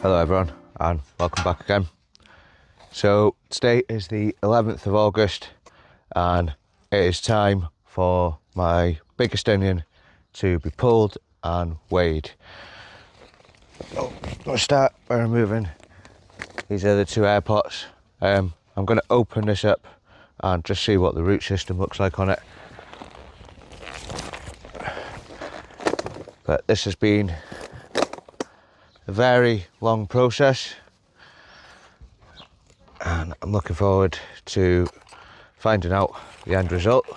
Hello everyone and welcome back again. So today is the 11th of August and it is time for my biggest onion to be pulled and weighed. I'm going to start by removing these other two air pots. I'm going to open this up and just see what the root system looks like on it. But this has been a very long process and I'm looking forward to finding out the end result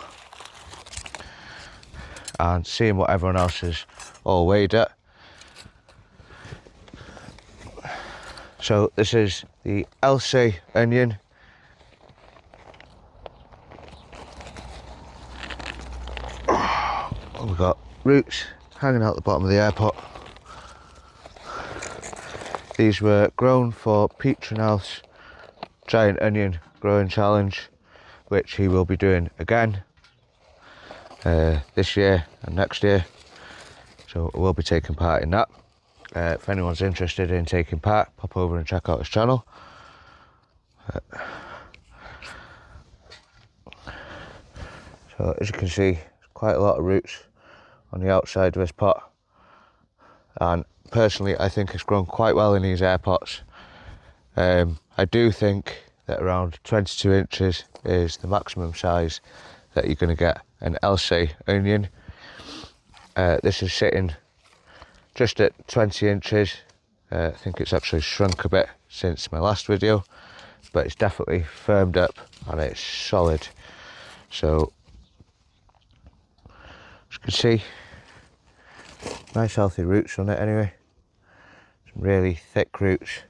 and seeing what everyone else has all weighed at. So this is the LC onion. We've got roots hanging out the bottom of the air pot. These were grown for Pete Trinell's Giant Onion Growing Challenge, which he will be doing again this year and next year. So I will be taking part in that. If anyone's interested in taking part, pop over and check out his channel. So as you can see, there's quite a lot of roots on the outside of this pot, and personally I think it's grown quite well in these air pots. I do think that around 22 inches is the maximum size that you're going to get an LC onion. This is sitting just at 20 inches. I think it's actually shrunk a bit since my last video, but it's definitely firmed up and it's solid. So as you can see, nice healthy roots on it anyway. Some really thick roots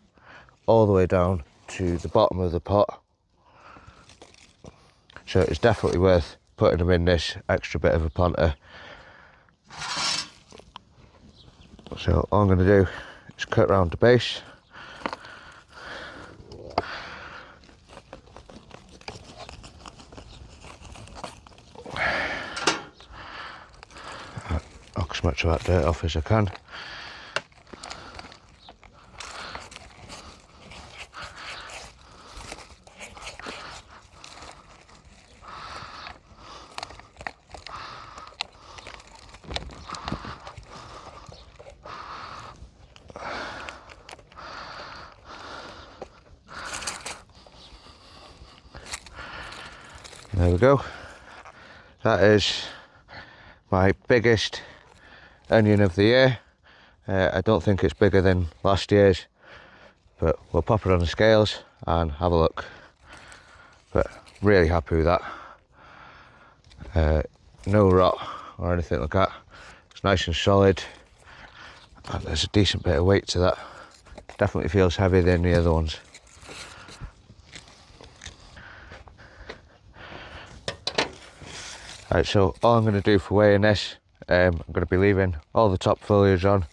all the way down to the bottom of the pot. So it's definitely worth putting them in this extra bit of a planter. So all I'm going to do is cut around the base. Knock as much of that dirt off as I can. There we go. That is my biggest onion of the year. I don't think it's bigger than last year's, but we'll pop it on the scales and have a look. But really happy with that. No rot or anything like that. It's nice and solid, and there's a decent bit of weight to that. Definitely feels heavier than the other ones. Right, so all I'm going to do for weighing this, I'm going to be leaving all the top foliage on,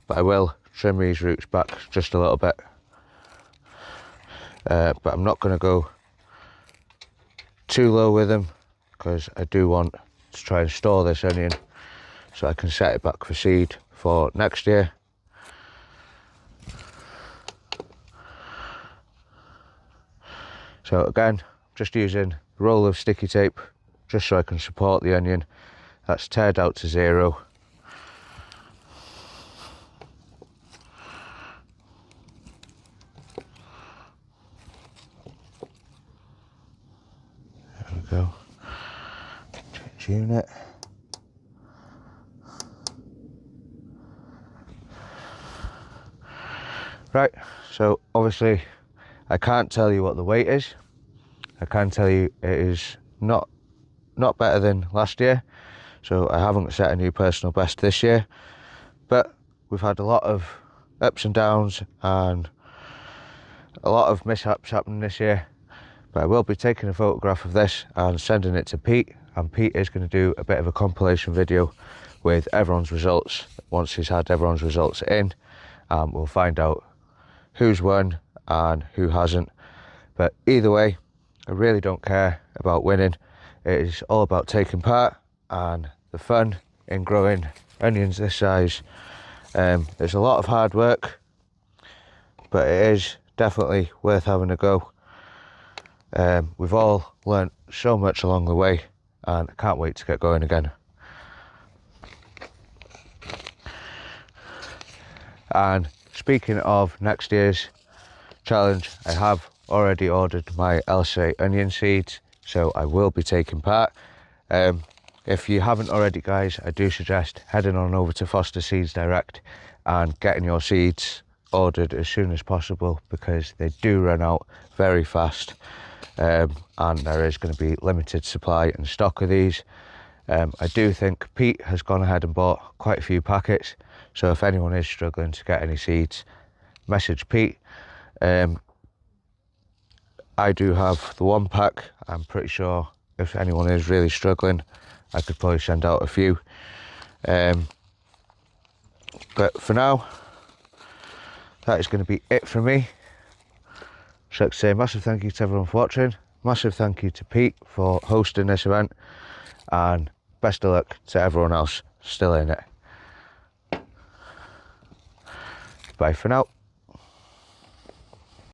but I will trim these roots back just a little bit. But I'm not going to go too low with them because I do want to try and store this onion so I can set it back for seed for next year. So again, just using a roll of sticky tape just so I can support the onion. That's teared out to 0. There we go. Change unit. Right, so obviously I can't tell you what the weight is. I can tell you it is not better than last year, so I haven't set a new personal best this year, but we've had a lot of ups and downs and a lot of mishaps happening this year. But I will be taking a photograph of this and sending it to Pete, and Pete is going to do a bit of a compilation video with everyone's results once he's had everyone's results in, and we'll find out who's won and who hasn't. But either way, I really don't care about winning. It is all about taking part and the fun in growing onions this size. There's a lot of hard work, but it is definitely worth having a go. We've all learnt so much along the way, and I can't wait to get going again. And speaking of next year's challenge, I have already ordered my LSA onion seeds, so I will be taking part. If you haven't already, guys, I do suggest heading on over to Foster Seeds Direct and getting your seeds ordered as soon as possible, because they do run out very fast, and there is going to be limited supply and stock of these. I do think Pete has gone ahead and bought quite a few packets, so if anyone is struggling to get any seeds, message Pete. I do have the 1 pack. I'm pretty sure if anyone is really struggling, I could probably send out a few. But for now, that is going to be it for me. So I'd like to say a massive thank you to everyone for watching. Massive thank you to Pete for hosting this event, and best of luck to everyone else still in it. Bye for now.